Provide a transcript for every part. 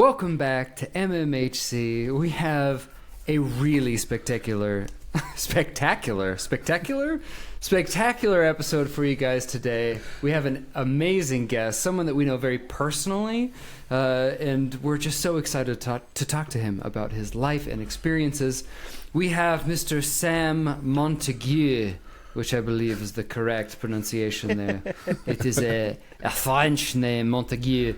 Welcome back to MMHC. We have a really spectacular episode for you guys today. We have an amazing guest, someone that we know very personally, and we're just so excited to talk to him about his life and experiences. We have Mr. Sam Montague, which I believe is the correct pronunciation there. It is a French name, Montague.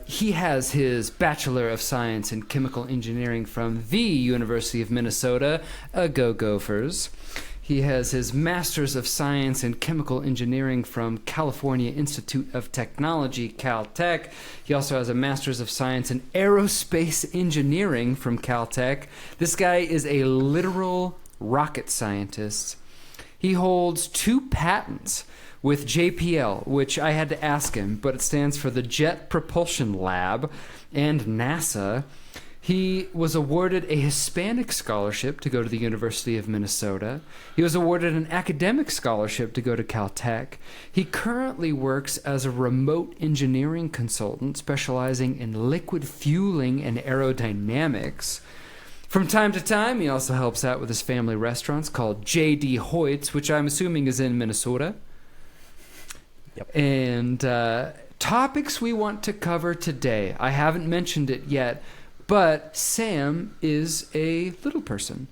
He has his Bachelor of Science in Chemical Engineering from the University of Minnesota, Go Gophers. He has his Master's of Science in Chemical Engineering from California Institute of Technology, Caltech. He also has a Master's of Science in Aerospace Engineering from Caltech. This guy is a literal rocket scientist. He holds 2 patents with JPL, which I had to ask him, but it stands for the Jet Propulsion Lab, and NASA. He was awarded a Hispanic scholarship to go to the University of Minnesota. He was awarded an academic scholarship to go to Caltech. He currently works as a remote engineering consultant specializing in liquid fueling and aerodynamics. From time to time, he also helps out with his family restaurants called J.D. Hoyt's, which I'm assuming is in Minnesota. Yep. And topics we want to cover today. I haven't mentioned it yet, but Sam is a little person.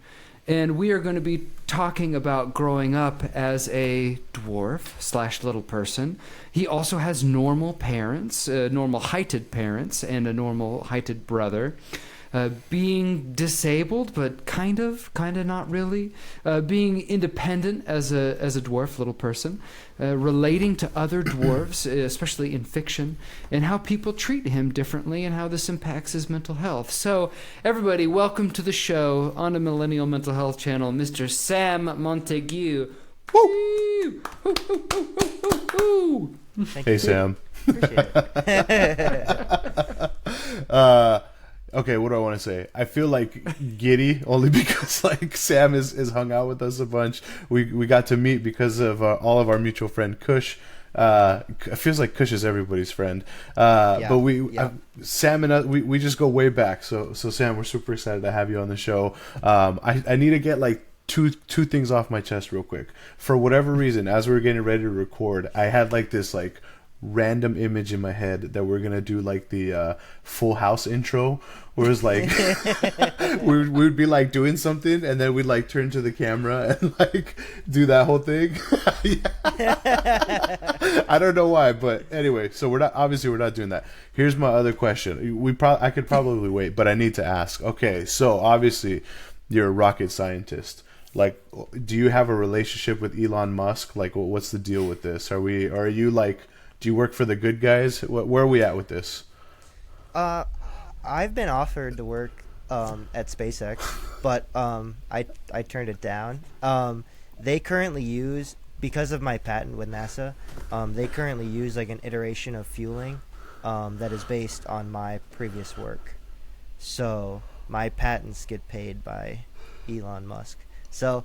And we are going to be talking about growing up as a dwarf / little person. He also has normal parents, normal heighted parents, and a normal heighted brother. Being disabled, but kind of not really. Being independent as a dwarf little person. Relating to other dwarves, especially in fiction, and how people treat him differently and how this impacts his mental health. So, everybody, welcome to the show on the Millennial Mental Health Channel, Mr. Sam Montague. Woo! Hey, Sam. Appreciate it. Okay, what do I want to say? I feel like giddy only because like Sam is hung out with us a bunch. We got to meet because of all of our mutual friend Kush. It feels like Kush is everybody's friend. But Sam and we just go way back. So Sam, we're super excited to have you on the show. I need to get like two things off my chest real quick. For whatever reason, as we were getting ready to record, I had like this like random image in my head that we're gonna do like the Full House intro, where it's like we would be like doing something and then we'd like turn to the camera and like do that whole thing. I don't know why, but anyway, so we're not doing that. Here's my other question. I could probably wait, but I need to ask. Okay, so obviously you're a rocket scientist. Like, do you have a relationship with Elon Musk? Like, what's the deal with this? Are you like, do you work for the good guys? Where are we at with this? I've been offered to work at SpaceX, but I turned it down. They currently use, because of my patent with NASA, they currently use like an iteration of fueling that is based on my previous work. So my patents get paid by Elon Musk. So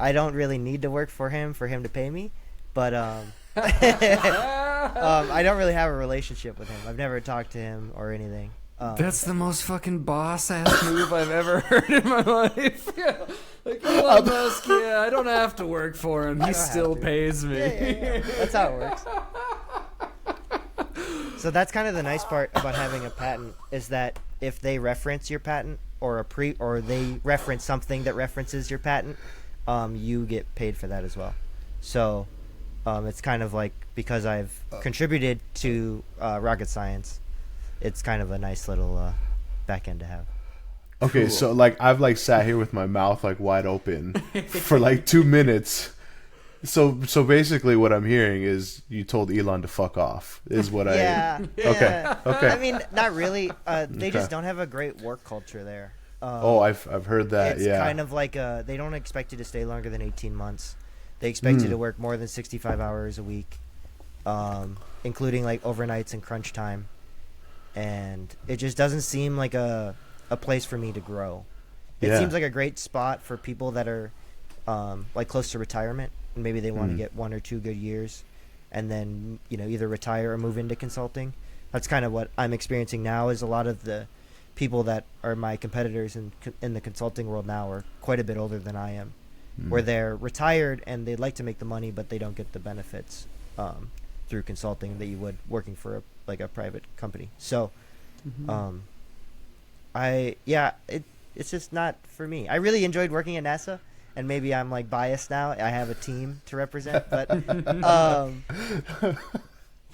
I don't really need to work for him to pay me, but I don't really have a relationship with him. I've never talked to him or anything. That's the most fucking boss-ass move I've ever heard in my life. Yeah. Like, Elon Musk, I don't have to work for him. He still pays me. Yeah. That's how it works. So that's kind of the nice part about having a patent, is that if they reference your patent or they reference something that references your patent, you get paid for that as well. So it's kind of like, because I've contributed to rocket science, it's kind of a nice little back end to have. Okay, cool. So like I've like sat here with my mouth like wide open for like 2 minutes. So basically what I'm hearing is you told Elon to fuck off, is what yeah. Okay. I mean, not really. They just don't have a great work culture there. I've heard that, it's kind of like they don't expect you to stay longer than 18 months. They expect you to work more than 65 hours a week, including like overnights and crunch time. And it just doesn't seem like a place for me to grow. It seems like a great spot for people that are like close to retirement, and maybe they want to get 1 or 2 good years and then either retire or move into consulting. that's kind of what I'm experiencing now. Is a lot of the people that are my competitors in the consulting world now are quite a bit older than I am, where they're retired and they'd like to make the money, but they don't get the benefits through consulting that you would working for a private company. So, it's just not for me. I really enjoyed working at NASA, and maybe I'm like biased now. I have a team to represent, but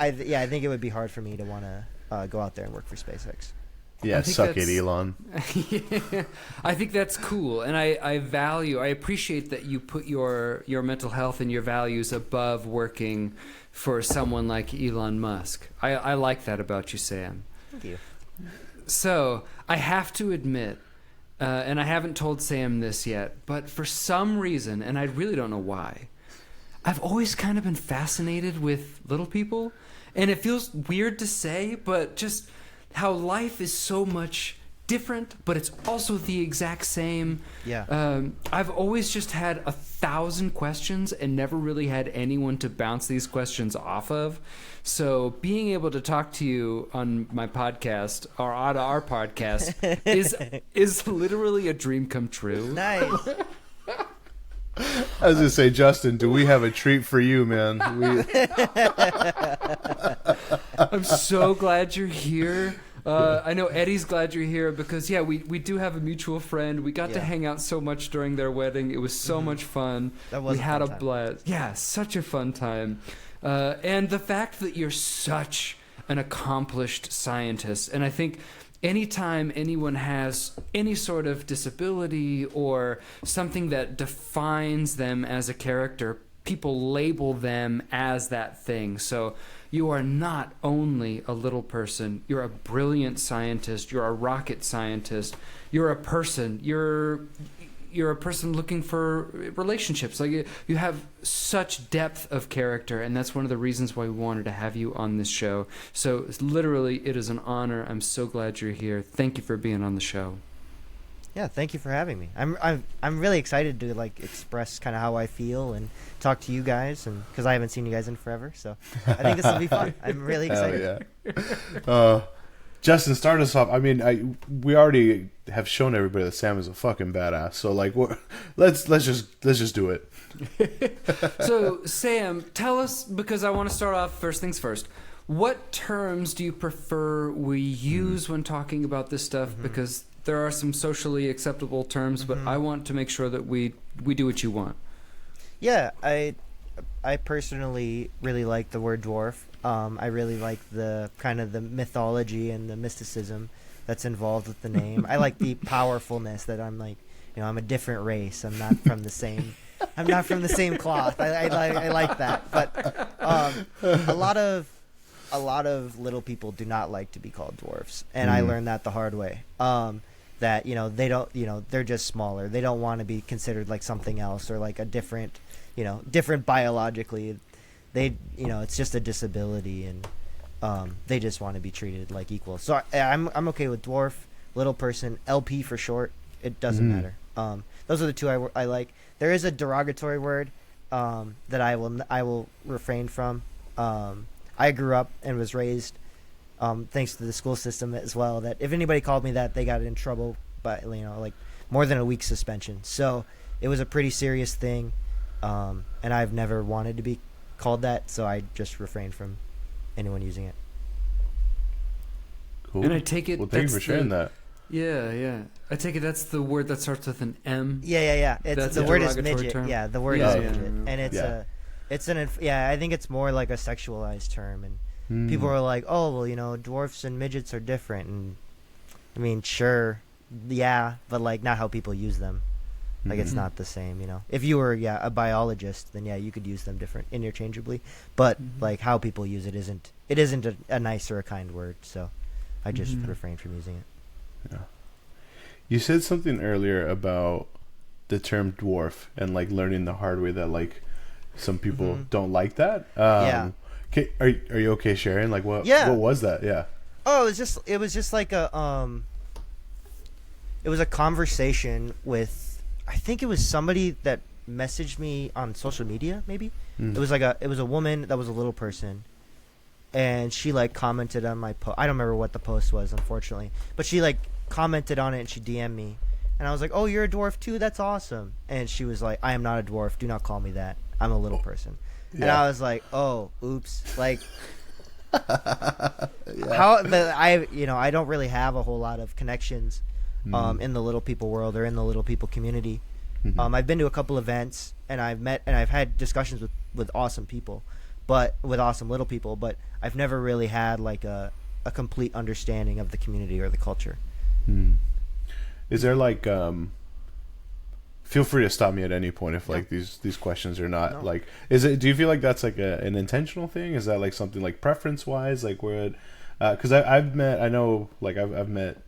I think it would be hard for me to want to go out there and work for SpaceX. Yeah, suck it, Elon. Yeah, I think that's cool, and I appreciate that you put your mental health and your values above working for someone like Elon Musk. I like that about you, Sam. Thank you. So I have to admit, and I haven't told Sam this yet, but for some reason, and I really don't know why, I've always kind of been fascinated with little people, and it feels weird to say, but just how life is so much different, but it's also the exact same. Yeah. I've always just had 1,000 questions and never really had anyone to bounce these questions off of. So being able to talk to you on my podcast or on our podcast is literally a dream come true. Nice. I was gonna say, Justin, do we have a treat for you, man? I'm so glad you're here. I know Eddie's glad you're here because, we do have a mutual friend. We got to hang out so much during their wedding. It was so much fun. We had a blast. Yeah, such a fun time. And the fact that you're such an accomplished scientist, and I think anytime anyone has any sort of disability or something that defines them as a character, people label them as that thing. So you are not only a little person, you're a brilliant scientist, you're a rocket scientist, you're a person, you're a person looking for relationships. Like you have such depth of character, and that's one of the reasons why we wanted to have you on this show. So literally, it is an honor. I'm so glad you're here. Thank you for being on the show. Yeah, thank you for having me. I'm really excited to express kind of how I feel and talk to you guys, and because I haven't seen you guys in forever, so I think this will be fun. I'm really excited. Yeah. Justin, start us off. I mean, we already have shown everybody that Sam is a fucking badass. So let's just do it. So Sam, tell us, because I want to start off first things first. What terms do you prefer we use when talking about this stuff? Because there are some socially acceptable terms, but I want to make sure that we do what you want. Yeah, I personally really like the word dwarf. I really like the kind of the mythology and the mysticism that's involved with the name. I like the powerfulness that I'm I'm a different race. I'm not from the same. I'm not from the same cloth. I like that. But a lot of little people do not like to be called dwarfs, and I learned that the hard way. That they don't they're just smaller. They don't want to be considered like something else or like a different different biologically. They it's just a disability, and they just want to be treated like equal. So I'm okay with dwarf, little person, LP for short. It doesn't matter. Those are the two I like. There is a derogatory word that I will refrain from. I grew up and was raised thanks to the school system as well, that if anybody called me that, they got in trouble by like more than a week's suspension. So it was a pretty serious thing, and I've never wanted to be called that, so I just refrain from anyone using it. Cool. And I take it. Well, thank you for sharing that. Yeah. I take it that's the word that starts with an M. Yeah. That's the a word is derogatory midget. term. Yeah, the word is midget, and Yeah. I think it's more like a sexualized term, and people are like, oh well, dwarfs and midgets are different, and I mean, sure, yeah, but like not how people use them. Like it's not the same, If you were a biologist, then you could use them different interchangeably. But like how people use it isn't a nice or a kind word. So I just refrain from using it. Yeah. You said something earlier about the term dwarf and like learning the hard way that like some people don't like that. Yeah. Are you okay sharing? Like what was that? Yeah. Oh, it was just like a it was a conversation with, I think it was somebody that messaged me on social media, maybe. It was a woman that was a little person, and she like commented on my post. I don't remember what the post was, unfortunately, but she like commented on it and she DM'd me, and I was like, "Oh, you're a dwarf too? That's awesome." And she was like, "I am not a dwarf. Do not call me that. I'm a little person." Yeah. And I was like, "Oh, oops!" Like, I don't really have a whole lot of connections in the little people world or in the little people community. I've been to a couple events and I've had discussions with awesome people, but with awesome little people, but I've never really had like a complete understanding of the community or the culture. Is there like feel free to stop me at any point if like these questions are not like, do you feel like that's like an intentional thing? Is that like something like preference wise, like where because I've met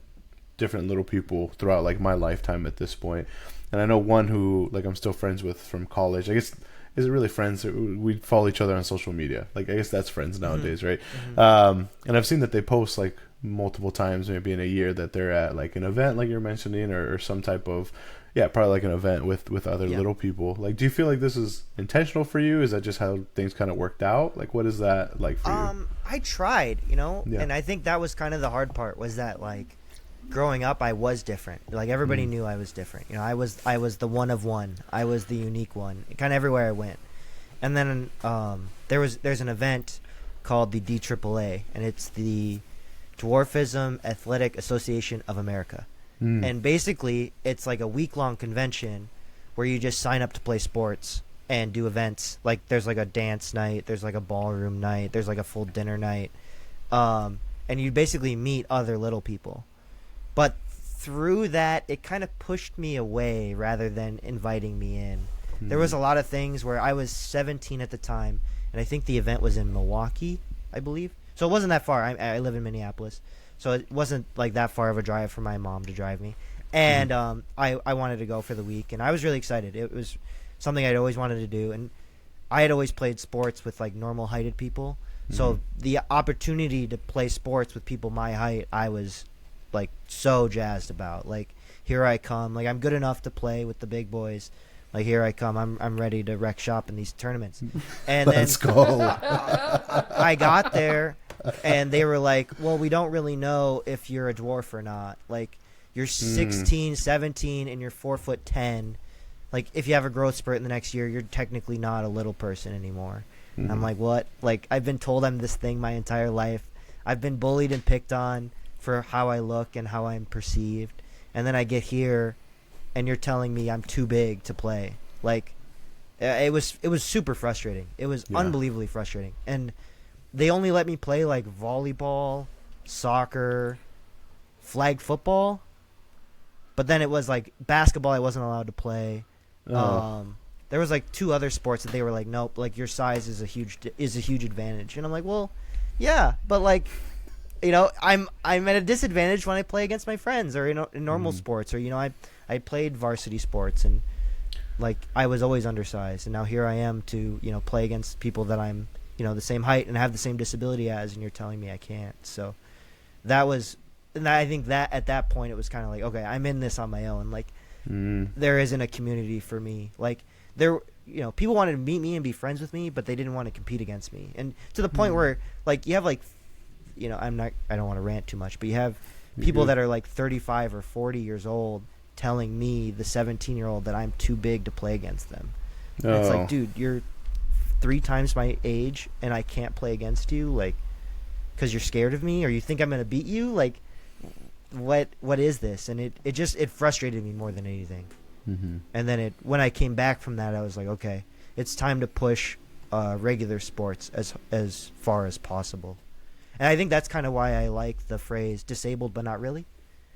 different little people throughout like my lifetime at this point, and I know one who like I'm still friends with from college. I guess, is it really friends? We follow each other on social media. Like, I guess that's friends nowadays, right? And I've seen that they post like multiple times, maybe in a year, that they're at like an event like you're mentioning, or some type of, probably like an event with other little people. Like, do you feel like this is intentional for you? Is that just how things kind of worked out? Like, what is that like for you? I tried, and I think that was kind of the hard part, was that like growing up I was different. Like, everybody knew I was different. I was the one of one. I was the unique one, kind of everywhere I went. And then there's an event called the DAAA, and it's the Dwarfism Athletic Association of America. And basically it's like a week-long convention where you just sign up to play sports and do events. Like, there's like a dance night, there's like a ballroom night, there's like a full dinner night, and you basically meet other little people. But through that, it kind of pushed me away rather than inviting me in. There was a lot of things where I was 17 at the time, and I think the event was in Milwaukee, I believe. So it wasn't that far. I live in Minneapolis, so it wasn't like that far of a drive for my mom to drive me. And I wanted to go for the week, and I was really excited. It was something I'd always wanted to do, and I had always played sports with like normal-heighted people. So the opportunity to play sports with people my height, I was like so jazzed about. Like, here I come. Like, I'm good enough to play with the big boys. Like, here I come. I'm ready to wreck shop in these tournaments. And Let's go. I got there, and they were like, well, we don't really know if you're a dwarf or not. Like, you're 16, 17, and you're 4'10". Like, if you have a growth spurt in the next year, you're technically not a little person anymore. And I'm like, what? Like, I've been told I'm this thing my entire life. I've been bullied and picked on for how I look and how I'm perceived. And then I get here, and you're telling me I'm too big to play. Like, it was super frustrating. It was unbelievably frustrating. And they only let me play like volleyball, soccer, flag football. But then it was like basketball I wasn't allowed to play. There was like 2 other sports that they were like, nope, like your size is a huge advantage. And I'm like, well, yeah, but like, I'm at a disadvantage when I play against my friends, or in normal sports, or I played varsity sports, and like I was always undersized, and now here I am to play against people that I'm the same height and have the same disability as, and you're telling me I can't. So that was, and I think that at that point it was kind of like, okay, I'm in this on my own. Like, there isn't a community for me. Like, there, people wanted to meet me and be friends with me, but they didn't want to compete against me. And to the point where like you have like, I don't want to rant too much, but you have people that are like 35 or 40 years old telling me, the 17-year-old, that I'm too big to play against them. And it's like, dude, you're 3 times my age and I can't play against you, like, because you're scared of me, or you think I'm going to beat you? Like, what is this? And it frustrated me more than anything. And then when I came back from that, I was like, okay, it's time to push regular sports as far as possible. And I think that's kind of why I like the phrase disabled but not really.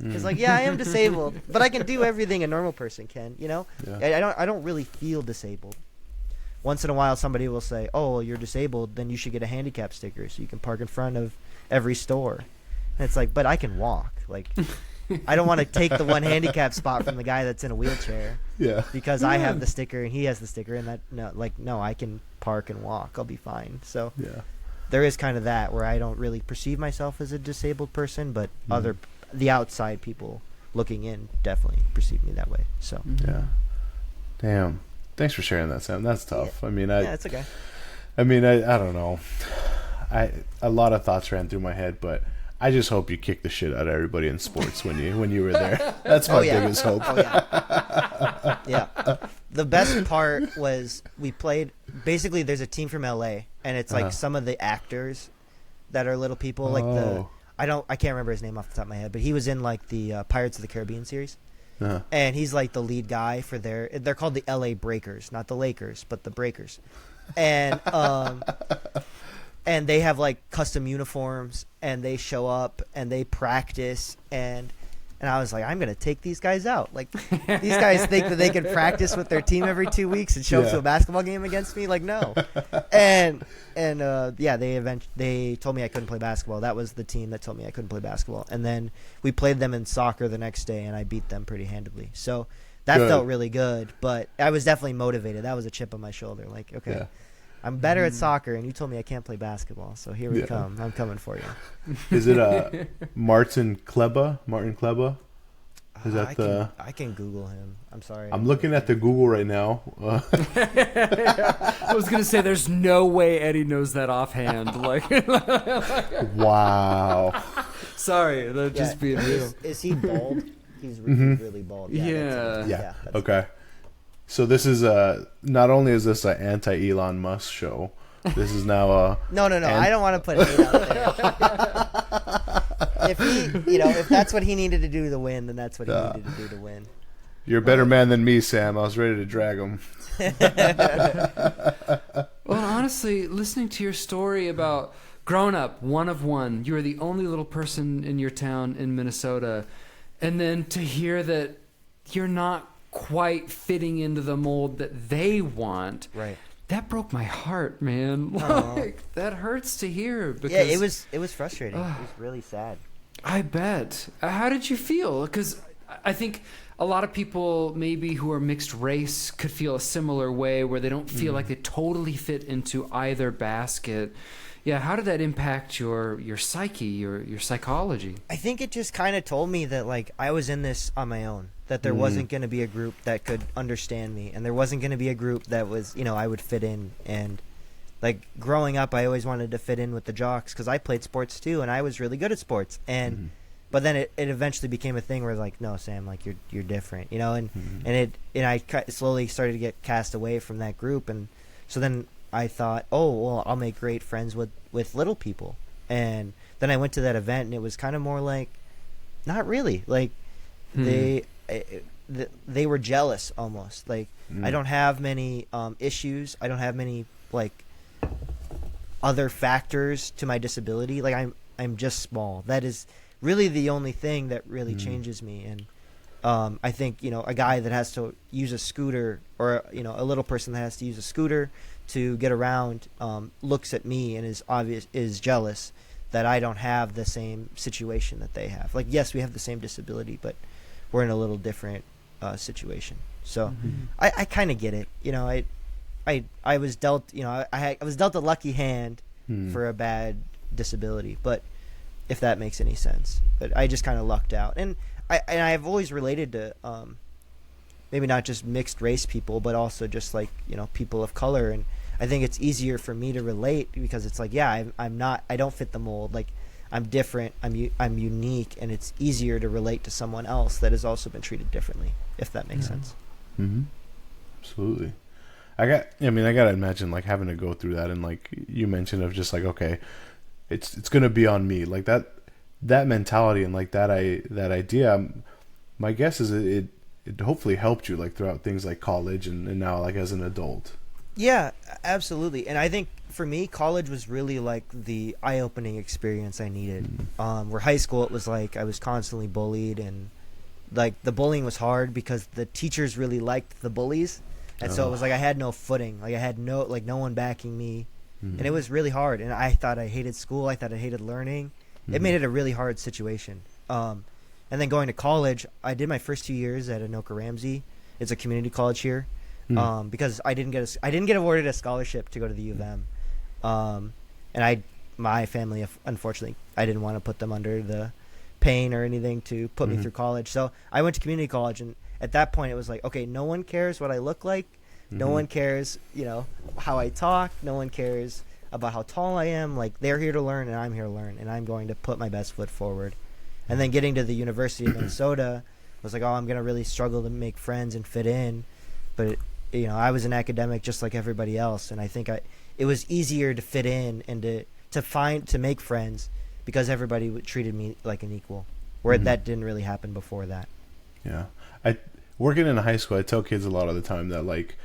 It's like, yeah, I am disabled, but I can do everything a normal person can, I don't really feel disabled. Once in a while somebody will say, oh, well, you're disabled, then you should get a handicap sticker so you can park in front of every store. And it's like, but I can walk. Like, I don't want to take the one handicap spot from the guy that's in a wheelchair. Because I have the sticker and he has the sticker, and no, I can park and walk. I'll be fine. So there is kind of that where I don't really perceive myself as a disabled person, but the outside people looking in definitely perceive me that way. So damn, thanks for sharing that, Sam. That's tough. I mean, it's okay. I mean, I don't know. a lot of thoughts ran through my head, but I just hope you kick the shit out of everybody in sports when you were there. That's my biggest hope. Oh yeah. Yeah. The best part was we played. Basically, there's a team from LA, and it's like some of the actors that are little people. Like I can't remember his name off the top of my head, but he was in like the Pirates of the Caribbean series. And he's like the lead guy for they're called the LA Breakers, not the Lakers, but the Breakers. And and they have like custom uniforms, and they show up and they practice, and I was like, I'm gonna take these guys out. Like, these guys think that they can practice with their team every 2 weeks and show up to a basketball game against me. Like, no. And they told me I couldn't play basketball. That was the team that told me I couldn't play basketball. And then we played them in soccer the next day, and I beat them pretty handily. So that felt really good. But I was definitely motivated. That was a chip on my shoulder. Like, okay. Yeah. I'm better at soccer, and you told me I can't play basketball, so here we come. I'm coming for you. Is it Martin Kleba? Martin Kleba? Is that I can Google him. I'm sorry. I'm looking at the Google right now. I was gonna say, there's no way Eddie knows that offhand. Like, wow. Sorry, that just being real. Is he bald? He's really bald. Yeah. Okay. So this is not only is this an anti-Elon Musk show, this is now a no. I don't want to put it out there. If that's what he needed to do to win, then that's what he needed to do to win. You're a better man than me, Sam. I was ready to drag him. Well, honestly, listening to your story about growing up, one of one, you were the only little person in your town in Minnesota, and then to hear that you're not quite fitting into the mold that they want, right? That broke my heart, man. Like, that hurts to hear. Because, it was frustrating. It was really sad. I bet. How did you feel? Because I think a lot of people maybe who are mixed race could feel a similar way, where they don't feel like they totally fit into either basket. Yeah, how did that impact your psyche, your psychology? I think it just kind of told me that, like, I was in this on my own, that there wasn't going to be a group that could understand me, and there wasn't going to be a group that was, I would fit in. And, like, growing up, I always wanted to fit in with the jocks because I played sports too, and I was really good at sports. And but then it eventually became a thing where, like, no, Sam, like, you're different, and I slowly started to get cast away from that group. And so then I thought, oh, well, I'll make great friends with little people. And then I went to that event, and it was kind of more like, not really. Like, they were jealous almost. Like, I don't have many issues. I don't have many, like, other factors to my disability. Like, I'm just small. That is really the only thing that really changes me. And I think, a guy that has to use a scooter, or, a little person that has to use a scooter to get around, looks at me and is jealous that I don't have the same situation that they have. Like, yes, we have the same disability, but we're in a little different situation. So I kind of get it. I was dealt, I was dealt a lucky hand for a bad disability, but if that makes any sense. But I just kind of lucked out. And I've always related to maybe not just mixed race people, but also just, like, people of color. And I think it's easier for me to relate because it's like, yeah, I don't fit the mold. Like, I'm different. I'm unique, and it's easier to relate to someone else that has also been treated differently, if that makes sense. Absolutely. I gotta imagine, like, having to go through that, and, like you mentioned, of just like, okay, it's gonna be on me, like that mentality, and like that idea. My guess is it hopefully helped you, like, throughout things like college and now, like, as an adult. Yeah, absolutely. And I think for me, college was really like the eye-opening experience I needed. Where high school, it was like I was constantly bullied, and, like, the bullying was hard because the teachers really liked the bullies. And so it was like I had no footing. Like, I had no one backing me. And it was really hard. And I thought I hated school. I thought I hated learning. It made it a really hard situation. And then going to college, I did my first 2 years at Anoka Ramsey. It's a community college here. Because I didn't get awarded a scholarship to go to the U of M. And my family, unfortunately, I didn't want to put them under the pain or anything to put me through college. So I went to community college, and at that point it was like, okay, no one cares what I look like. No one cares, how I talk. No one cares about how tall I am. Like, they're here to learn and I'm here to learn, and I'm going to put my best foot forward. And then getting to the University of Minnesota was like, oh, I'm going to really struggle to make friends and fit in. But, I was an academic just like everybody else. And I think it was easier to fit in and to make friends because everybody treated me like an equal, where that didn't really happen before that. Yeah. Working in a high school, I tell kids a lot of the time that, like,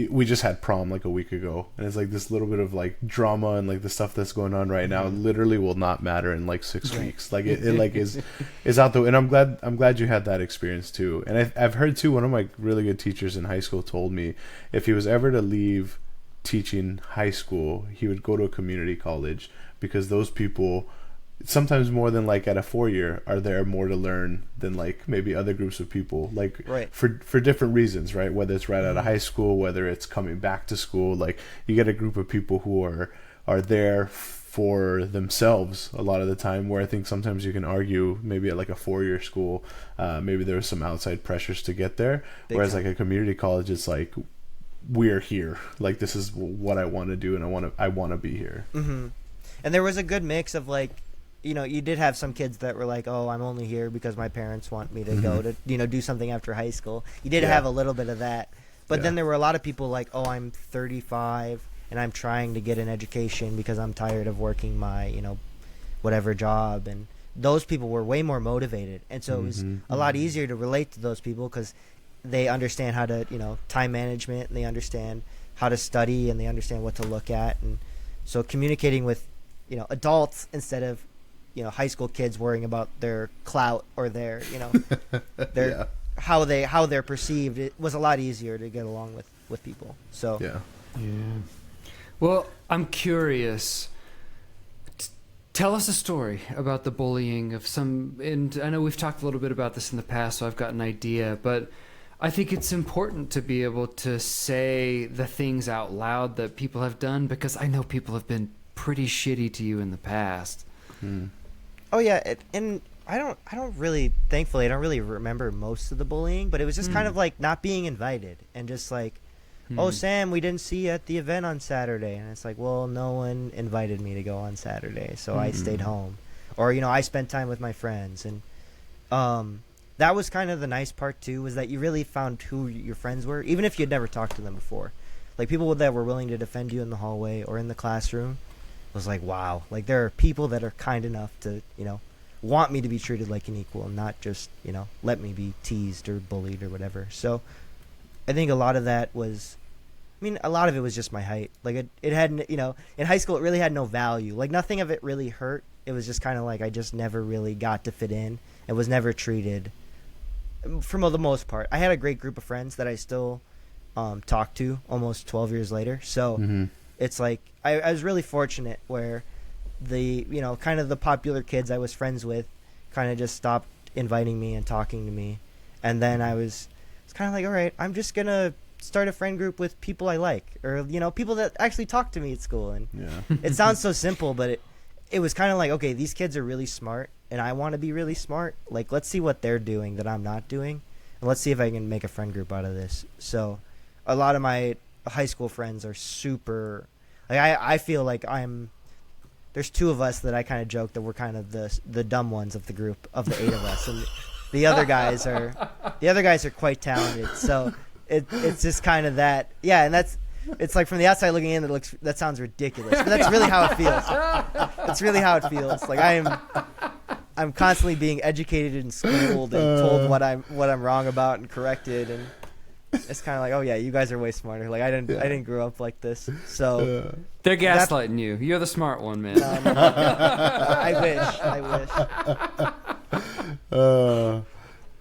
we just had prom like a week ago, and it's like this little bit of like drama and like the stuff that's going on right now literally will not matter in like 6 weeks. Like it like is out there. And I'm glad you had that experience too. And I've heard too, one of my really good teachers in high school told me if he was ever to leave teaching high school, he would go to a community college, because those people, sometimes more than like at a 4-year, are there more to learn than like maybe other groups of people, like for different reasons, right? Whether it's right out of high school, whether it's coming back to school, like you get a group of people who are there for themselves a lot of the time, where I think sometimes you can argue maybe at like a 4-year school, maybe there was some outside pressures to get there. Whereas like a community college, it's like, we're here, like this is what I want to do, and I want to be here. And there was a good mix of like, you did have some kids that were like, oh, I'm only here because my parents want me to go to, do something after high school. You did have a little bit of that. But then there were a lot of people like, oh, I'm 35 and I'm trying to get an education because I'm tired of working my, whatever job. And those people were way more motivated. And so it was a lot easier to relate to those people because they understand how to, time management, and they understand how to study, and they understand what to look at. And so communicating with, adults instead of, high school kids worrying about their clout or their, their how they're perceived. It was a lot easier to get along with people. So yeah. Well, I'm curious. Tell us a story about the bullying of some. And I know we've talked a little bit about this in the past, so I've got an idea. But I think it's important to be able to say the things out loud that people have done, because I know people have been pretty shitty to you in the past. Oh yeah, and I don't really remember most of the bullying, but it was just kind of like not being invited and just like, oh, Sam, we didn't see you at the event on Saturday. And it's like, well, no one invited me to go on Saturday, so I stayed home. Or, I spent time with my friends. And that was kind of the nice part too, was that you really found who your friends were, even if you'd never talked to them before. Like, people that were willing to defend you in the hallway or in the classroom was like, wow. Like, there are people that are kind enough to, want me to be treated like an equal and not just, let me be teased or bullied or whatever. So I think a lot of that was, a lot of it was just my height. Like, it hadn't, in high school, it really had no value. Like, nothing of it really hurt. It was just kind of like I just never really got to fit in and was never treated, for the most part. I had a great group of friends that I still talk to almost 12 years later. So it's like I was really fortunate where the, kind of the popular kids I was friends with kind of just stopped inviting me and talking to me. And then it's kind of like, all right, I'm just going to start a friend group with people I like, or, people that actually talk to me at school. And it sounds so simple, but it was kind of like, okay, these kids are really smart and I want to be really smart. Like, let's see what they're doing that I'm not doing, and let's see if I can make a friend group out of this. So a lot of my high school friends are super, like, I feel like there's 2 of us that I kind of joke that we're kind of the dumb ones of the group, of the 8 of us, and the other guys are quite talented. So it's just kind of that, and it's like from the outside looking in, that sounds ridiculous, but that's really how it feels. That's really how it feels. Like, I'm constantly being educated and schooled and told what I'm wrong about and corrected, and it's kind of like, oh yeah, you guys are way smarter. Like, I didn't grow up like this. So they're gaslighting you. You're the smart one, man. No. I wish.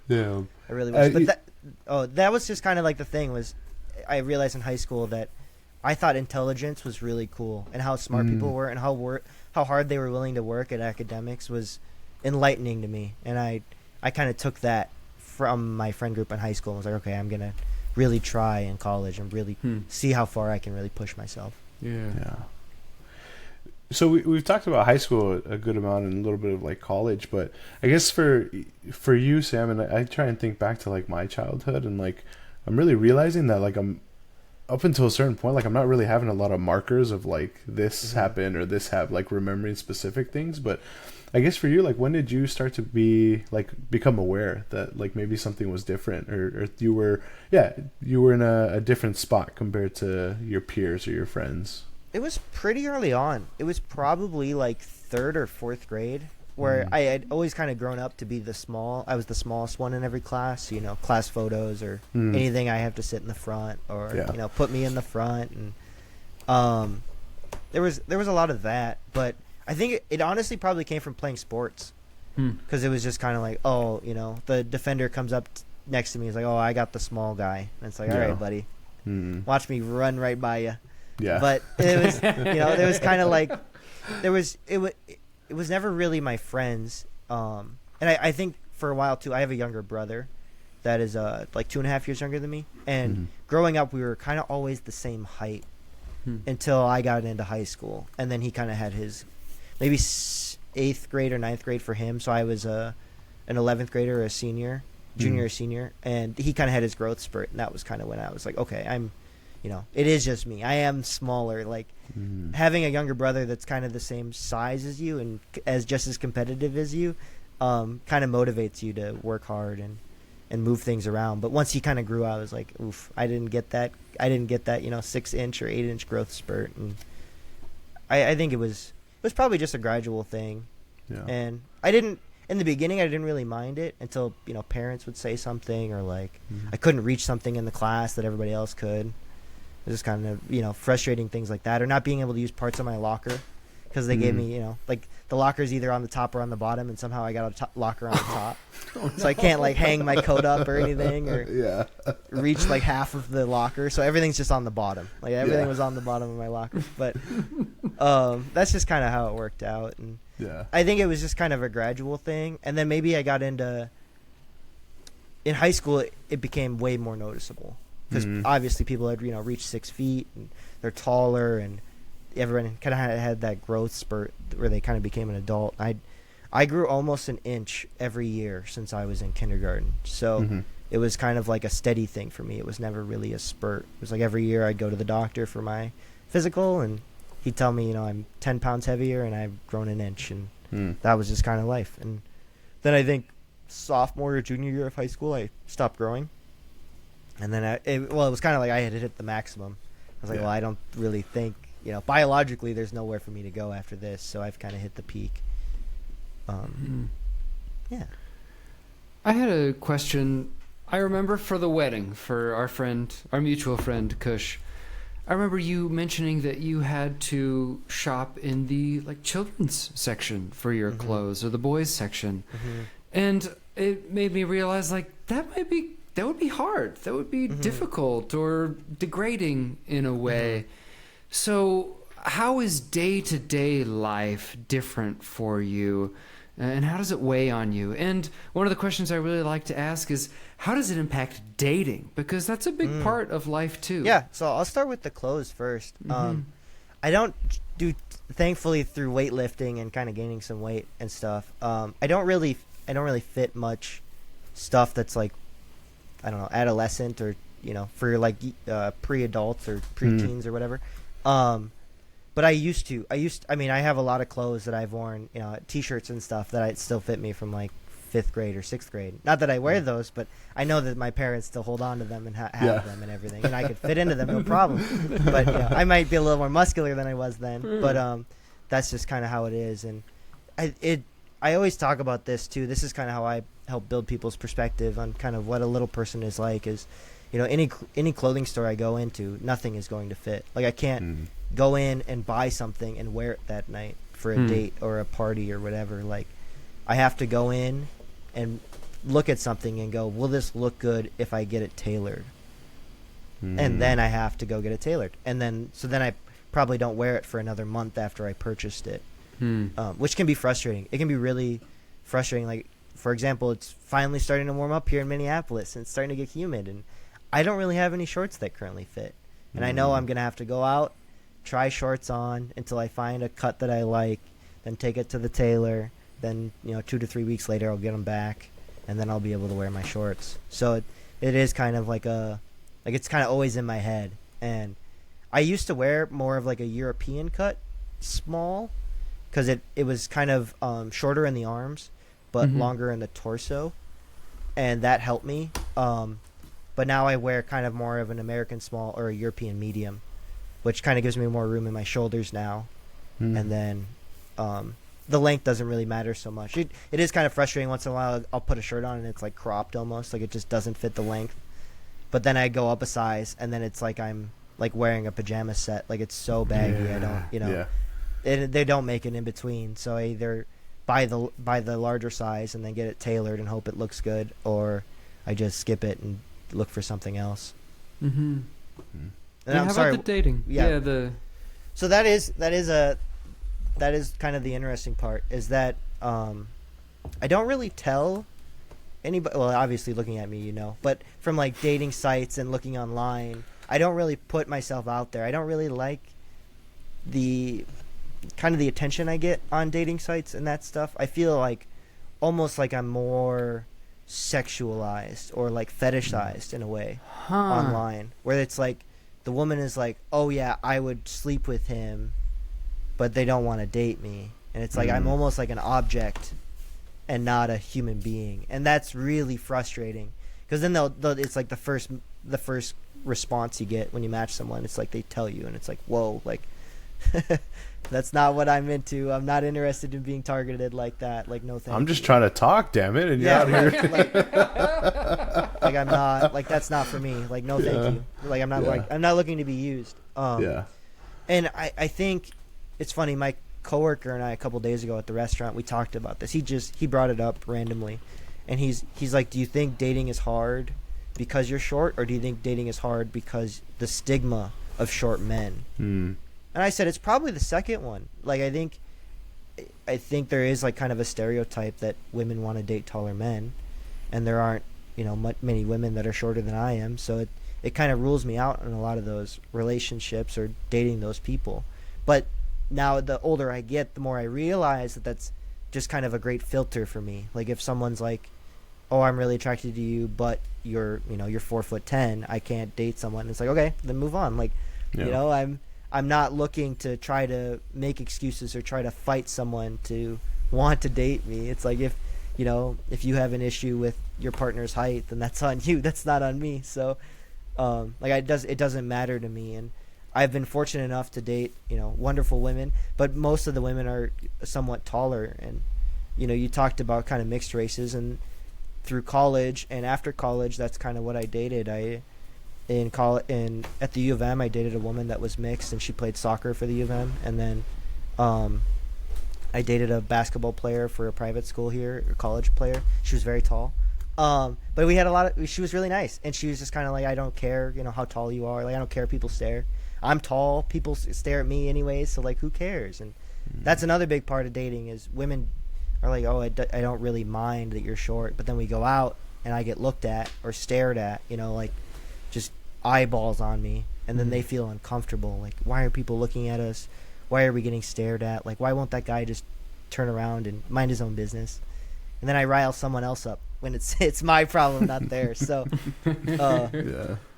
Yeah. I really wish. But that was just kind of like the thing was, I realized in high school that I thought intelligence was really cool, and how smart people were, and how hard they were willing to work at academics was enlightening to me. And I kind of took that from my friend group in high school and was like, okay, I'm gonna really try in college and really see how far I can really push myself. Yeah. So we've talked about high school a good amount and a little bit of like college, but I guess for you, Sam, and I try and think back to like my childhood, and like I'm really realizing that like up until a certain point, like I'm not really having a lot of markers of like this happened or this happened, like remembering specific things. But I guess for you, like when did you start to become aware that like maybe something was different, or you were in a different spot compared to your peers or your friends? It was pretty early on. It was probably like third or fourth grade, where I had always kind of grown up to be I was the smallest one in every class, class photos or anything, I have to sit in the front or, put me in the front. And there was a lot of that, but I think it honestly probably came from playing sports, because it was just kind of like, the defender comes up next to me. He's like, oh, I got the small guy. And it's like, all right, buddy, watch me run right by you. Yeah. But it was, there was kind of like, it was never really my friends. And I think for a while too, I have a younger brother that is like 2.5 years younger than me. And growing up, we were kind of always the same height until I got into high school. And then he kind of had his maybe 8th grade or 9th grade for him. So I was an 11th grader, a senior, junior or senior. And he kind of had his growth spurt. And that was kind of when I was like, okay, it is just me. I am smaller. Like having a younger brother that's kind of the same size as you and just as competitive as you, kind of motivates you to work hard and move things around. But once he kind of grew out, I was like, oof, I didn't get that 6-inch or 8-inch growth spurt. And I think it was probably just a gradual thing. Yeah. And in the beginning, I didn't really mind it until, parents would say something, or like I couldn't reach something in the class that everybody else could. Just kind of, frustrating things like that, or not being able to use parts of my locker because they gave me, like the locker's either on the top or on the bottom, and somehow I got a locker on the top. So I can't like hang my coat up or anything, or reach like half of the locker. So everything's just on the bottom. Like everything was on the bottom of my locker. But that's just kind of how it worked out. And I think it was just kind of a gradual thing. And then maybe I got in high school, it became way more noticeable. Because obviously people had reached 6 feet and they're taller, and everyone kind of had that growth spurt where they kind of became an adult. I grew almost an inch every year since I was in kindergarten, so it was kind of like a steady thing for me. It was never really a spurt. It was like every year I'd go to the doctor for my physical, and he'd tell me I'm 10 pounds heavier and I've grown an inch, and that was just kind of life. And then I think sophomore or junior year of high school, I stopped growing. And then it was kind of like I had hit the maximum. I was like, well, I don't really think, biologically there's nowhere for me to go after this. So I've kind of hit the peak. Yeah. I had a question. I remember for the wedding for our mutual friend, Kush, I remember you mentioning that you had to shop in the like children's section for your clothes, or the boys section. And it made me realize like that would be hard. That would be difficult or degrading in a way. So how is day-to-day life different for you? And how does it weigh on you? And one of the questions I really like to ask is, how does it impact dating? Because that's a big part of life too. Yeah, so I'll start with the clothes first. I don't do, thankfully, through weightlifting and kind of gaining some weight and stuff, I don't really fit much stuff that's like, I don't know, adolescent or, for like pre-adults or pre-teens or whatever. But I used to. I have a lot of clothes that I've worn, T-shirts and stuff that still fit me from like 5th grade or 6th grade. Not that I wear those, but I know that my parents still hold on to them and have them and everything, and I could fit into them no problem. But I might be a little more muscular than I was then. But that's just kind of how it is. And I always talk about this too. This is kind of how I help build people's perspective on kind of what a little person is like. Is any clothing store I go into, nothing is going to fit. Like I can't go in and buy something and wear it that night for a date or a party or whatever. Like I have to go in and look at something and go, will this look good if I get it tailored? And then I have to go get it tailored. And then I probably don't wear it for another month after I purchased it, which can be frustrating. It can be really frustrating. Like, for example, it's finally starting to warm up here in Minneapolis and it's starting to get humid, and I don't really have any shorts that currently fit. And I know I'm going to have to go out, try shorts on until I find a cut that I like, then take it to the tailor. Then, 2 to 3 weeks later, I'll get them back, and then I'll be able to wear my shorts. So it is kind of like it's kind of always in my head. and I used to wear more of like a European cut small because it was kind of shorter in the arms but longer in the torso, and that helped me. But now I wear kind of more of an American small or a European medium, which kind of gives me more room in my shoulders now. And then the length doesn't really matter so much. It is kind of frustrating once in a while. I'll put a shirt on and it's like cropped almost, like it just doesn't fit the length. But then I go up a size and then it's like I'm like wearing a pajama set. Like it's so baggy. I don't, they don't make it in between. So I either buy the larger size and then get it tailored and hope it looks good, or I just skip it and look for something else. And I'm how sorry. about the dating? So that is kind of the interesting part, is that I don't really tell anybody. Well, obviously looking at me, but from like dating sites and looking online, I don't really put myself out there. I don't really like the kind of the attention I get on dating sites and that stuff. I feel like almost like I'm more sexualized or like fetishized in a way online, where it's like the woman is like, oh yeah, I would sleep with him, but they don't want to date me, and it's like I'm almost like an object and not a human being, and that's really frustrating, because then they'll it's like the first response you get when you match someone, it's like they tell you, and it's like, whoa, like that's not what I'm into. I'm not interested in being targeted like that. Like, no thank you. I'm just trying to talk, damn it, and you're out here. Like I'm not, like, that's not for me. Like, no thank you. Like I'm not I'm not looking to be used. And I think it's funny, my coworker and I a couple days ago at the restaurant, we talked about this. He brought it up randomly, and he's like, do you think dating is hard because you're short, or do you think dating is hard because the stigma of short men? And I said it's probably the second one. Like, I think there is like kind of a stereotype that women want to date taller men, and there aren't many women that are shorter than I am, so it kind of rules me out in a lot of those relationships or dating those people. But now the older I get, the more I realize that that's just kind of a great filter for me. Like, if someone's like, oh, I'm really attracted to you, but you're 4'10", I can't date someone. It's like, okay, then move on. Like, I'm not looking to try to make excuses or try to fight someone to want to date me. It's like, if you have an issue with your partner's height, then that's on you. That's not on me. So, it doesn't matter to me. And I've been fortunate enough to date, wonderful women, but most of the women are somewhat taller. And, you talked about kind of mixed races, and through college and after college, that's kind of what I dated. At the U of M, I dated a woman that was mixed, and she played soccer for the U of M. And then I dated a basketball player for a private school here, a college player. She was very tall. But we had she was really nice, and she was just kind of like, I don't care, how tall you are. Like, I don't care if people stare. I'm tall. People stare at me anyways, so like, who cares? And that's another big part of dating, is women are like, oh, I don't really mind that you're short. But then we go out and I get looked at or stared at, like just eyeballs on me, and then they feel uncomfortable. Like, why are people looking at us? Why are we getting stared at? Like, why won't that guy just turn around and mind his own business? And then I rile someone else up when it's my problem, not theirs. So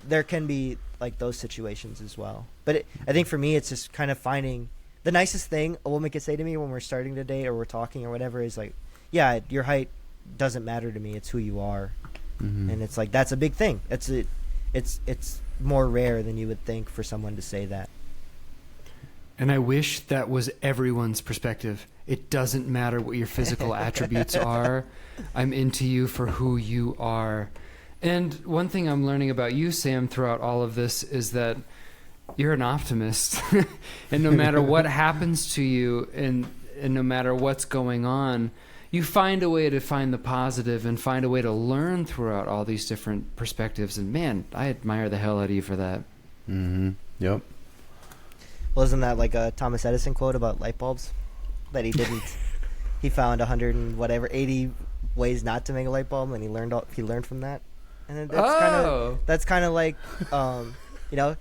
there can be like those situations as well. But I think for me, it's just kind of finding the nicest thing a woman could say to me when we're starting to date or we're talking or whatever is like, yeah, your height doesn't matter to me. It's who you are. And it's like, that's a big thing. It's more rare than you would think for someone to say that. And I wish that was everyone's perspective. It doesn't matter what your physical attributes are. I'm into you for who you are. And one thing I'm learning about you, Sam, throughout all of this is that you're an optimist. And no matter what happens to you and no matter what's going on, you find a way to find the positive and find a way to learn throughout all these different perspectives. And man, I admire the hell out of you for that. Yep. Well, isn't that like a Thomas Edison quote about light bulbs? That he didn't. He found 80 ways not to make a light bulb, and he learned from that. And that's kind of like,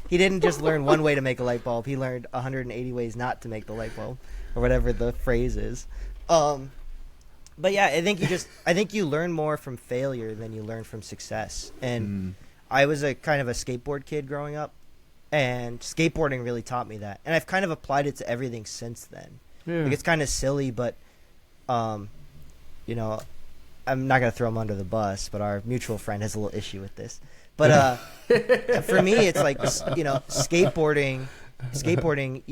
he didn't just learn one way to make a light bulb. He learned 180 ways not to make the light bulb, or whatever the phrase is. But yeah, I think you learn more from failure than you learn from success. And I was a kind of a skateboard kid growing up, And skateboarding really taught me that. And I've kind of applied it to everything since then. Yeah. Like, it's kind of silly, but, you know, I'm not going to throw him under the bus, but our mutual friend has a little issue with this. But for me, it's like, you know, skateboarding,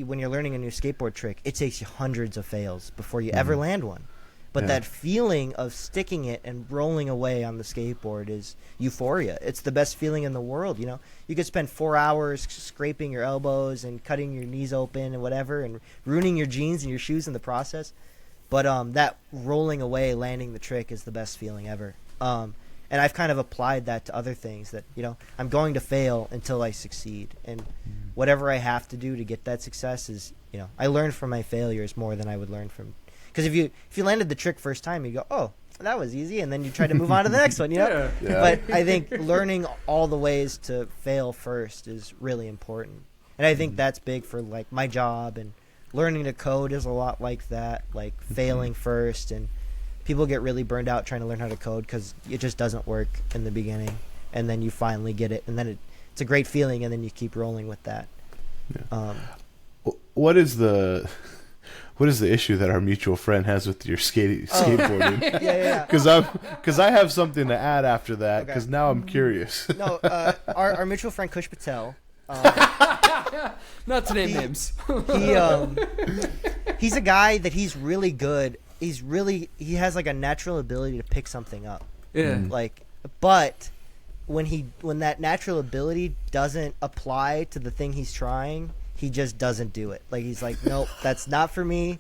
when you're learning a new skateboard trick, it takes you hundreds of fails before you ever land one. But that feeling of sticking it and rolling away on the skateboard is euphoria. It's the best feeling in the world, you know. You could spend 4 hours scraping your elbows and cutting your knees open and whatever and ruining your jeans and your shoes in the process. But that rolling away, landing the trick is the best feeling ever. And I've kind of applied that to other things that, you know, I'm going to fail until I succeed. And whatever I have to do to get that success is, you know, I learn from my failures more than I would learn from. Because if you landed the trick first time, you go, oh, that was easy, and then you try to move on to the next one, you know? Yeah. But I think learning all the ways to fail first is really important. And I think that's big for, like, my job, and learning to code is a lot like that, like failing first. And people get really burned out trying to learn how to code because it just doesn't work in the beginning. And then you finally get it, and then it's a great feeling, and then you keep rolling with that. Yeah. What is the issue that our mutual friend has with your skateboarding? Yeah. Because I have something to add after that. Because now I'm curious. No, our mutual friend Kush Patel. Not to name names. He's a guy that he's really good. He has like a natural ability to pick something up. Yeah. Like, but when that natural ability doesn't apply to the thing he's trying, he just doesn't do it. Like, he's like, nope, that's not for me.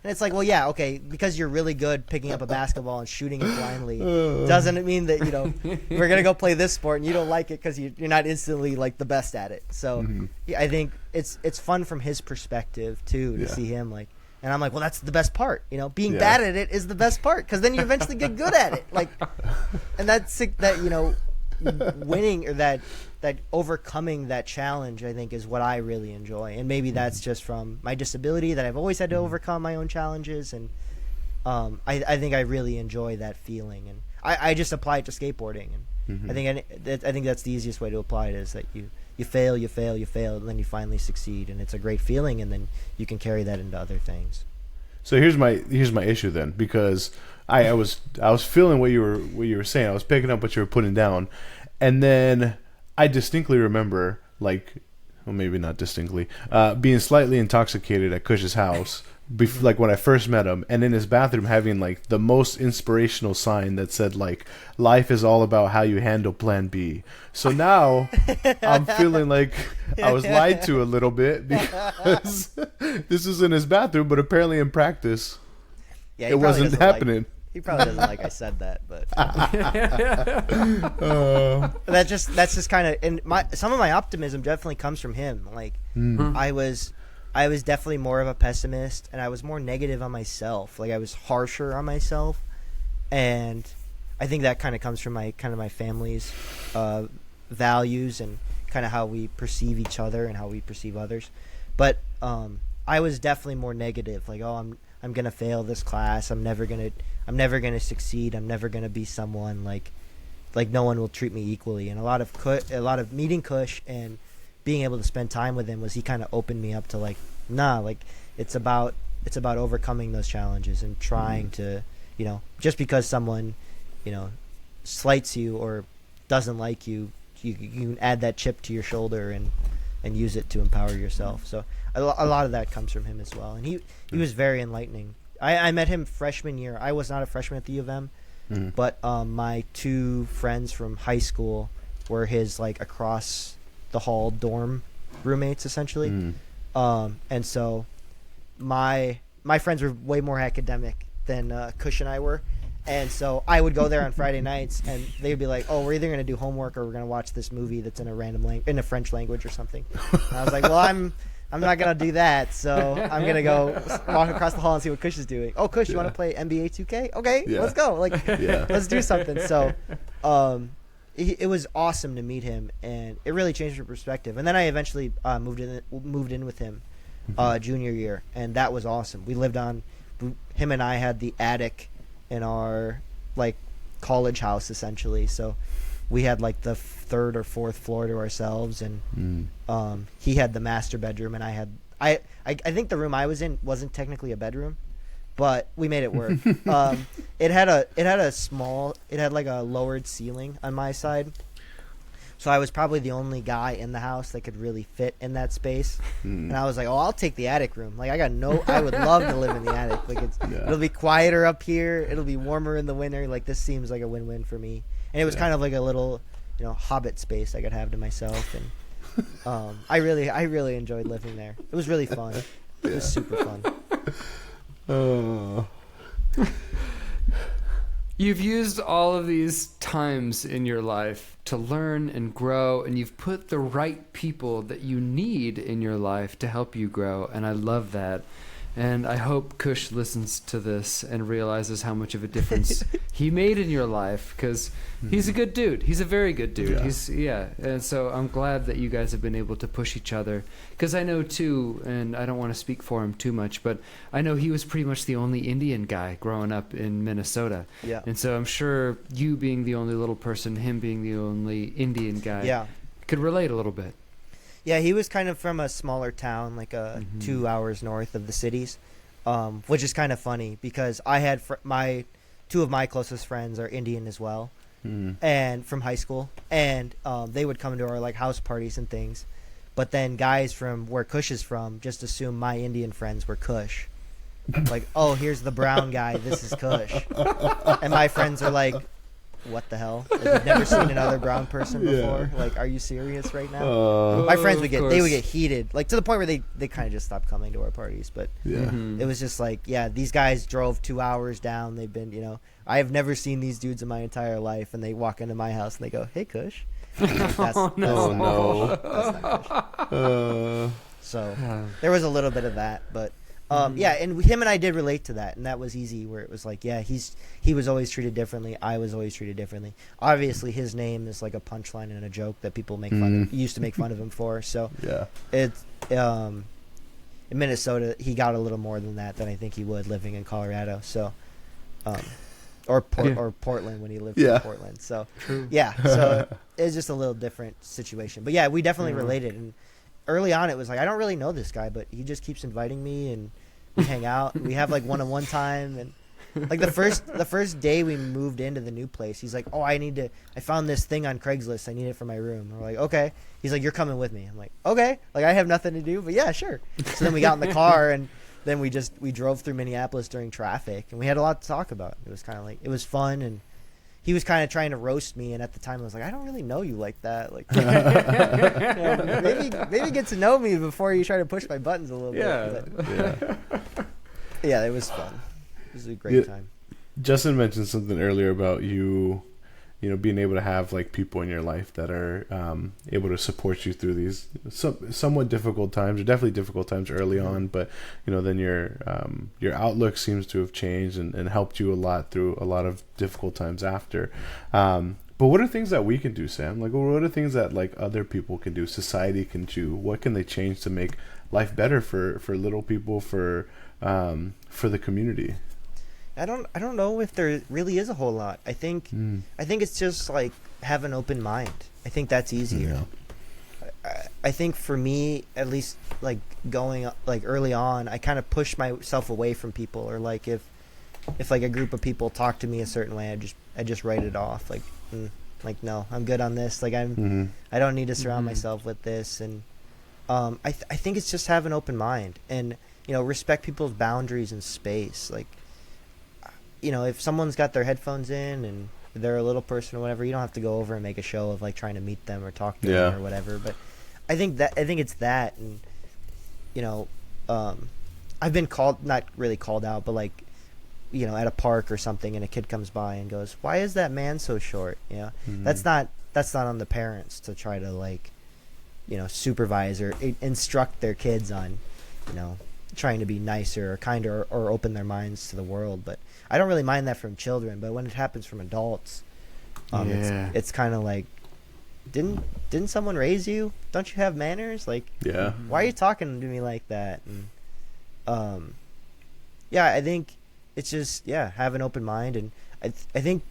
And it's like, well, yeah, okay, because you're really good picking up a basketball and shooting it blindly doesn't mean that, you know, we're going to go play this sport and you don't like it because you're not instantly, like, the best at it. So yeah, I think it's fun from his perspective, too, to see him, like, and I'm like, well, that's the best part. You know, being bad at it is the best part because then you eventually get good at it. Like, and that's that, you know, winning or that overcoming that challenge, I think, is what I really enjoy. And maybe that's just from my disability that I've always had to overcome my own challenges. And I think I really enjoy that feeling. And I just apply it to skateboarding. And I think that's the easiest way to apply it is that you fail, and then you finally succeed. And it's a great feeling. And then you can carry that into other things. So here's my issue then, because I was feeling what you were saying. I was picking up what you were putting down, and then I distinctly remember, like, well, maybe not distinctly, being slightly intoxicated at Kush's house, like when I first met him, and in his bathroom having like the most inspirational sign that said like, "Life is all about how you handle Plan B." So now I'm feeling like I was lied to a little bit because this is in his bathroom, but apparently in practice, it wasn't happening. He probably doesn't like I said that, but that's just kind of, and some of my optimism definitely comes from him. Like I was definitely more of a pessimist, and I was more negative on myself. Like I was harsher on myself, and I think that kind of comes from my family's values and kind of how we perceive each other and how we perceive others. But I was definitely more negative. Like, oh, I'm gonna fail this class. I'm never gonna succeed. I'm never gonna be someone like no one will treat me equally. And a lot of meeting Kush and being able to spend time with him he kind of opened me up to like, nah, like it's about overcoming those challenges and trying to, you know, just because someone, you know, slights you or doesn't like you, you can add that chip to your shoulder and use it to empower yourself. So a lot of that comes from him as well. And he was very enlightening. I met him freshman year. I was not a freshman at the U of M, but my two friends from high school were his like across the hall dorm roommates essentially. And so my friends were way more academic than Kush and I were. And so I would go there on Friday nights, and they'd be like, "Oh, we're either going to do homework or we're going to watch this movie that's in a random in a French language or something." And I was like, "Well, I'm not going to do that, so I'm going to go walk across the hall and see what Kush is doing." "Oh, Kush, you want to play NBA 2K? Okay, let's go. Like, let's do something." So, it was awesome to meet him, and it really changed my perspective. And then I eventually moved in with him junior year, and that was awesome. We lived him and I had the attic in our like college house essentially, so we had like the third or fourth floor to ourselves, and he had the master bedroom, and I had I think the room I was in wasn't technically a bedroom, but we made it work. It had like a lowered ceiling on my side, so I was probably the only guy in the house that could really fit in that space. And I was like, oh, I'll take the attic room. Like I would love to live in the attic. Like it'll be quieter up here. It'll be warmer in the winter. Like this seems like a win-win for me. And it was kind of like a little, hobbit space I could have to myself. And I really enjoyed living there. It was really fun. It was super fun. Oh. You've used all of these times in your life to learn and grow, and you've put the right people that you need in your life to help you grow, and I love that. And I hope Kush listens to this and realizes how much of a difference he made in your life, because he's a good dude. He's a very good dude. And so I'm glad that you guys have been able to push each other, because I know too, and I don't want to speak for him too much, but I know he was pretty much the only Indian guy growing up in Minnesota. Yeah. And so I'm sure you being the only little person, him being the only Indian guy, could relate a little bit. Yeah, he was kind of from a smaller town, like 2 hours north of the cities, which is kind of funny because I had two of my closest friends are Indian as well, and from high school, and they would come to our like house parties and things, but then guys from where Kush is from just assume my Indian friends were Kush, like, oh, here's the brown guy, this is Kush, and my friends are like, what the hell? Like, you've never seen another brown person before? Like, are you serious right now? My friends would get heated, like to the point where they kind of just stopped coming to our parties. But it was just like, these guys drove 2 hours down. They've been, I have never seen these dudes in my entire life, and they walk into my house and they go, "Hey, Kush." That's not Kush. So there was a little bit of that, but. And him and I did relate to that, and that was easy. Where it was like, he was always treated differently. I was always treated differently. Obviously, his name is like a punchline and a joke that people make fun of. Used to make fun of him for. So it's in Minnesota, he got a little more than that than I think he would living in Colorado. So, or Portland when he lived in Portland. So so it's just a little different situation. But we definitely related. And early on, it was like, I don't really know this guy, but he just keeps inviting me, and we hang out. And we have like one-on-one time, and like the first day we moved into the new place, he's like, "Oh, I found this thing on Craigslist. I need it for my room." And we're like, "Okay." He's like, "You're coming with me." I'm like, "Okay." Like I have nothing to do, but yeah, sure. So then we got in the car, and then we drove through Minneapolis during traffic, and we had a lot to talk about. It was kind of like, it was fun, and he was kind of trying to roast me, and at the time I was like, I don't really know you like that. Like, maybe get to know me before you try to push my buttons a little bit. But, it was fun. It was a great time. Justin mentioned something earlier about you being able to have like people in your life that are able to support you through these somewhat difficult times, or definitely difficult times early on, but then your outlook seems to have changed and helped you a lot through a lot of difficult times after. But what are things that we can do, Sam? Like, what are things that like other people can do, society can do? What can they change to make life better for little people, for the community? I don't know if there really is a whole lot. I think it's just like have an open mind. I think that's easier. I think for me, at least, like going like early on, I kind of pushed myself away from people, or like if like a group of people talk to me a certain way, I just write it off. Like no, I'm good on this. Like I don't need to surround myself with this. And I think it's just have an open mind, and respect people's boundaries and space. Like, if someone's got their headphones in and they're a little person or whatever, you don't have to go over and make a show of like trying to meet them or talk to them or whatever. But I think it's that, and I've been not really called out, but like at a park or something, and a kid comes by and goes, "Why is that man so short?" That's not on the parents to try to like supervise or instruct their kids on trying to be nicer or kinder or open their minds to the world. But I don't really mind that from children, but when it happens from adults, it's kind of like, didn't someone raise you? Don't you have manners? Like, why are you talking to me like that? And I think it's just have an open mind. And I think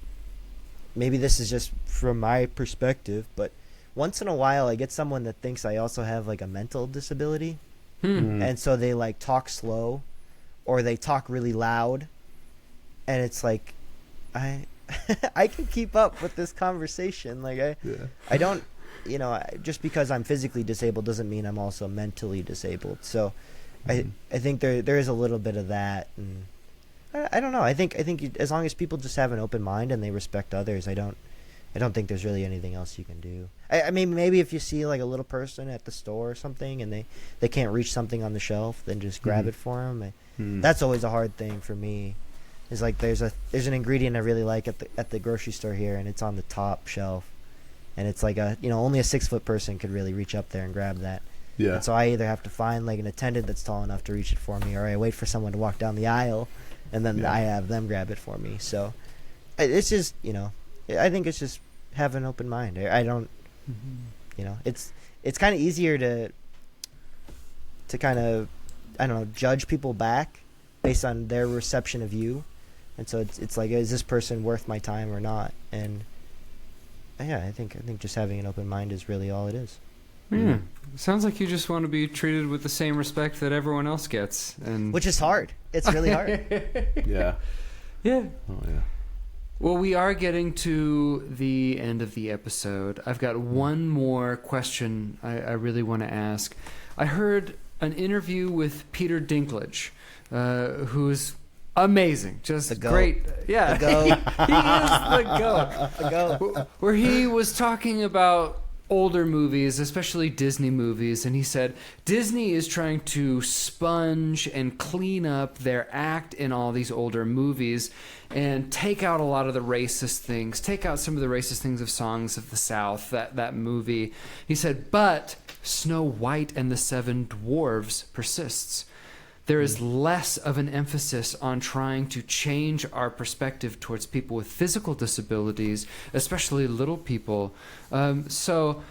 maybe this is just from my perspective, but once in a while I get someone that thinks I also have like a mental disability. And so they like talk slow or they talk really loud, and it's like I I can keep up with this conversation. Like I don't, just because I'm physically disabled doesn't mean I'm also mentally disabled. So I think there is a little bit of that, and I don't know. I think as long as people just have an open mind and they respect others, I don't think there's really anything else you can do. I mean, maybe if you see like a little person at the store or something and they can't reach something on the shelf, then just grab it for them. That's always a hard thing for me. Is like there's an ingredient I really like at the grocery store here, and it's on the top shelf, and it's like only a 6-foot person could really reach up there and grab that. Yeah. And so I either have to find like an attendant that's tall enough to reach it for me, or I wait for someone to walk down the aisle, and then I have them grab it for me. So it's just I think it's just have an open mind. I don't, it's kind of easier to kind of, I don't know, judge people back based on their reception of you. And so it's like, is this person worth my time or not? And yeah, I think just having an open mind is really all it is. Yeah. Sounds like you just want to be treated with the same respect that everyone else gets, and which is hard. It's really hard. Yeah. Yeah. Oh yeah. Well, we are getting to the end of the episode. I've got one more question I really want to ask. I heard an interview with Peter Dinklage, who's amazing, just the goat. Great. Yeah, the goat. He is the goat. The goat. Where he was talking about older movies, especially Disney movies, and he said Disney is trying to sponge and clean up their act in all these older movies and take out a lot of the racist things, take out some of the racist things of Songs of the South, that movie. He said, but Snow White and the Seven Dwarfs persists. There is less of an emphasis on trying to change our perspective towards people with physical disabilities, especially little people. So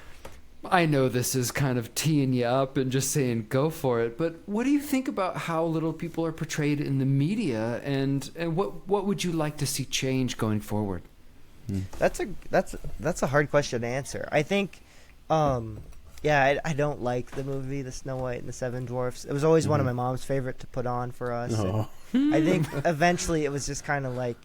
I know this is kind of teeing you up and just saying go for it, but what do you think about how little people are portrayed in the media, and what would you like to see change going forward? That's a hard question to answer. I think I don't like the movie The Snow White and the Seven Dwarfs. It was always one of my mom's favorite to put on for us. Oh. I think eventually it was just kind of like,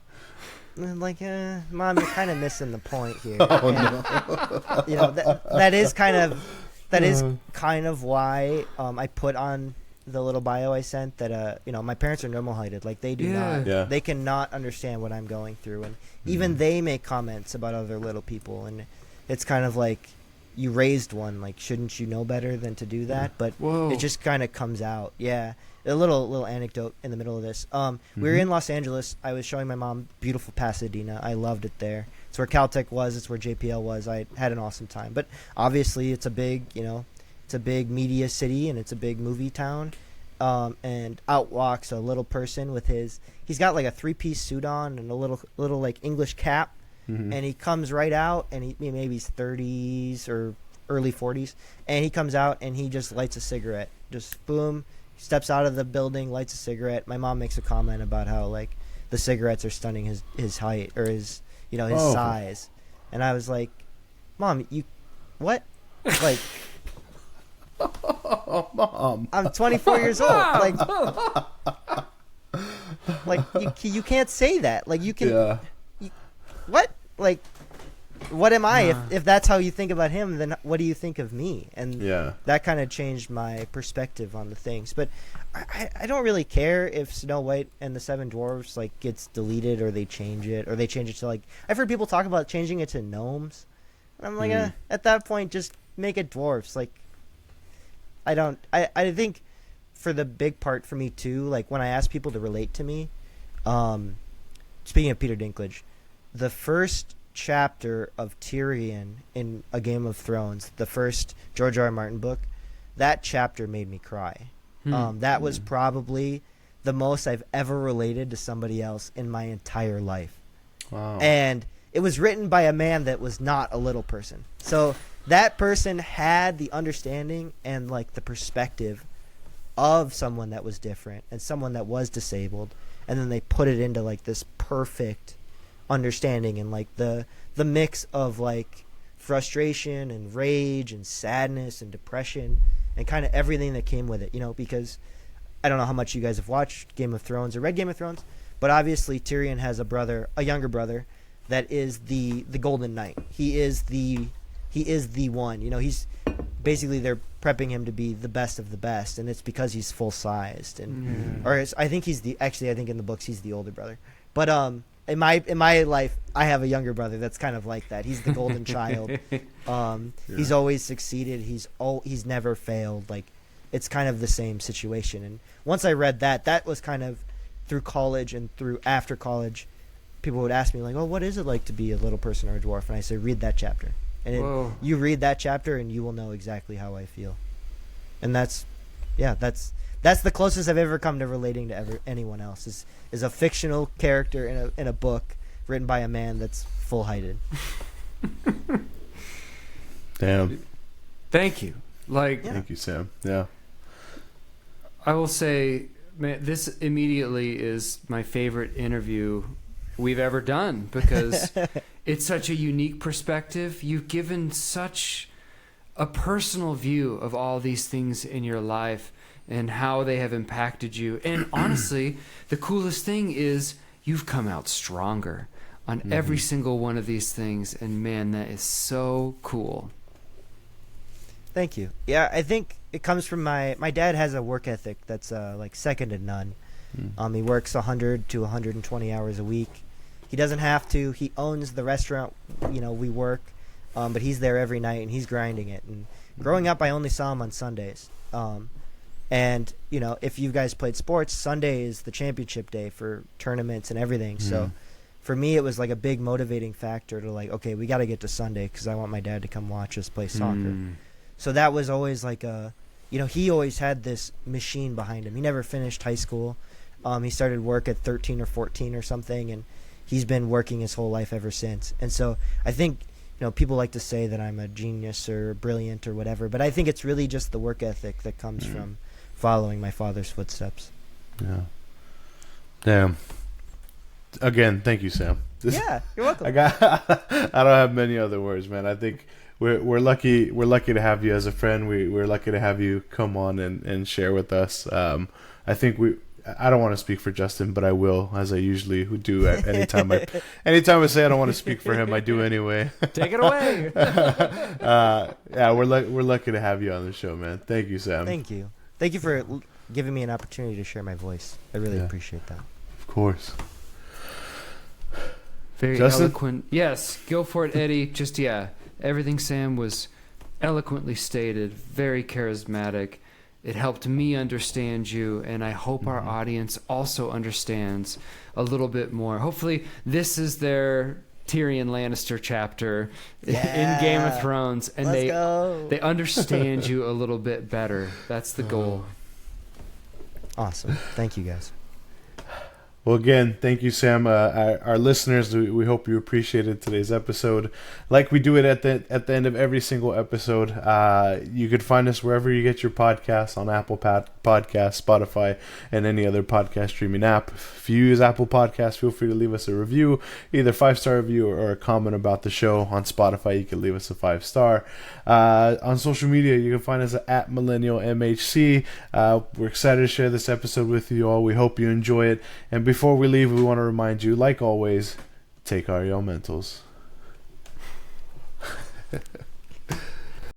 Mom, you're kind of missing the point here. Oh, and, no. that is kind of why I put on the little bio I sent that my parents are normal-heighted. Like they do not, they cannot understand what I'm going through, and even they make comments about other little people, and it's kind of like, you raised one, like shouldn't you know better than to do that? But it just kind of comes out. Yeah. A little anecdote in the middle of this. We were in Los Angeles. I was showing my mom beautiful Pasadena. I loved it there. It's where Caltech was. It's where JPL was. I had an awesome time. But obviously, it's a big, it's a big media city, and it's a big movie town. And out walks a little person with he's got like a 3-piece suit on and a little like English cap. And he comes right out, and maybe he's 30s or early 40s, and he comes out and he just lights a cigarette. Just boom. Steps out of the building, lights a cigarette. My mom makes a comment about how like the cigarettes are stunning his height or his size, and I was like, Mom, you what? Like, Mom, I'm 24 years old. Like you can't say that. Like you can. Yeah. What? Like, what am I? If that's how you think about him, then what do you think of me? And that kind of changed my perspective on the things. But I don't really care if Snow White and the Seven Dwarfs like gets deleted or they change it to like, I've heard people talk about changing it to gnomes. And I'm like, at that point, just make it dwarfs. Like, I think for the big part for me too, like when I ask people to relate to me, speaking of Peter Dinklage, the first chapter of Tyrion in A Game of Thrones, the first George R.R. Martin book, that chapter made me cry. That was probably the most I've ever related to somebody else in my entire life. Wow. And it was written by a man that was not a little person. So that person had the understanding and like the perspective of someone that was different and someone that was disabled, and then they put it into like this perfect understanding and like the mix of like frustration and rage and sadness and depression and kind of everything that came with it, you know, because I don't know how much you guys have watched Game of Thrones or read Game of Thrones, but obviously Tyrion has a younger brother that is the Golden Knight. He is the one, you know, he's basically, they're prepping him to be the best of the best, and it's because he's full sized and I think in the books he's the older brother. But in my life, I have a younger brother that's kind of like that. He's the golden child. He's always succeeded. He's never failed. Like, it's kind of the same situation. And once I read that was kind of through college and through after college, people would ask me like, "Oh, what is it like to be a little person or a dwarf?" And I say, "Read that chapter." And you read that chapter, and you will know exactly how I feel. And that's the closest I've ever come to relating to anyone else. Is a fictional character in a book written by a man that's full-heighted. Damn. Thank you. Thank you, Sam. Yeah. I will say, man, this immediately is my favorite interview we've ever done because it's such a unique perspective. You've given such a personal view of all these things in your life and how they have impacted you. And honestly, the coolest thing is you've come out stronger on every single one of these things. And man, that is so cool. Thank you. Yeah, I think it comes from my dad has a work ethic that's like second to none. He works 100 to 120 hours a week. He doesn't have to. He owns the restaurant, you know, we work, but he's there every night and he's grinding it. And growing up, I only saw him on Sundays. And, you know, if you guys played sports, Sunday is the championship day for tournaments and everything. So for me, it was like a big motivating factor to like, okay, we got to get to Sunday because I want my dad to come watch us play soccer. So that was always like he always had this machine behind him. He never finished high school. He started work at 13 or 14 or something, and he's been working his whole life ever since. And so I think, you know, people like to say that I'm a genius or brilliant or whatever, but I think it's really just the work ethic that comes from following my father's footsteps. Yeah. Damn. Again, thank you, Sam. Yeah, you're welcome. I don't have many other words, man. I think we're lucky to have you as a friend. We're lucky to have you come on and share with us. I think I don't want to speak for Justin, but I will, as I usually do anytime I say I don't want to speak for him, I do anyway. Take it away. Yeah, we're lucky to have you on the show, man. Thank you, Sam. Thank you for giving me an opportunity to share my voice. I really appreciate that. Of course. Very Justin? eloquent. Yes, go for it, Eddie. Just everything Sam was eloquently stated, very charismatic. It helped me understand you, and I hope our audience also understands a little bit more. Hopefully, this is their Tyrion Lannister chapter in Game of Thrones, and they understand you a little bit better. That's the goal. Awesome. Thank you, guys. Well, again, thank you, Sam. Our listeners, we hope you appreciated today's episode. Like we do it at the end of every single episode. You could find us wherever you get your podcasts, on Apple Podcasts, Spotify, and any other podcast streaming app. If you use Apple Podcasts, feel free to leave us a review, either 5-star review or a comment about the show. On Spotify, you can leave us a 5-star. On social media, you can find us at Millennial MHC. We're excited to share this episode with you all. We hope you enjoy it. And before we leave, we want to remind you, like always, take our elementals.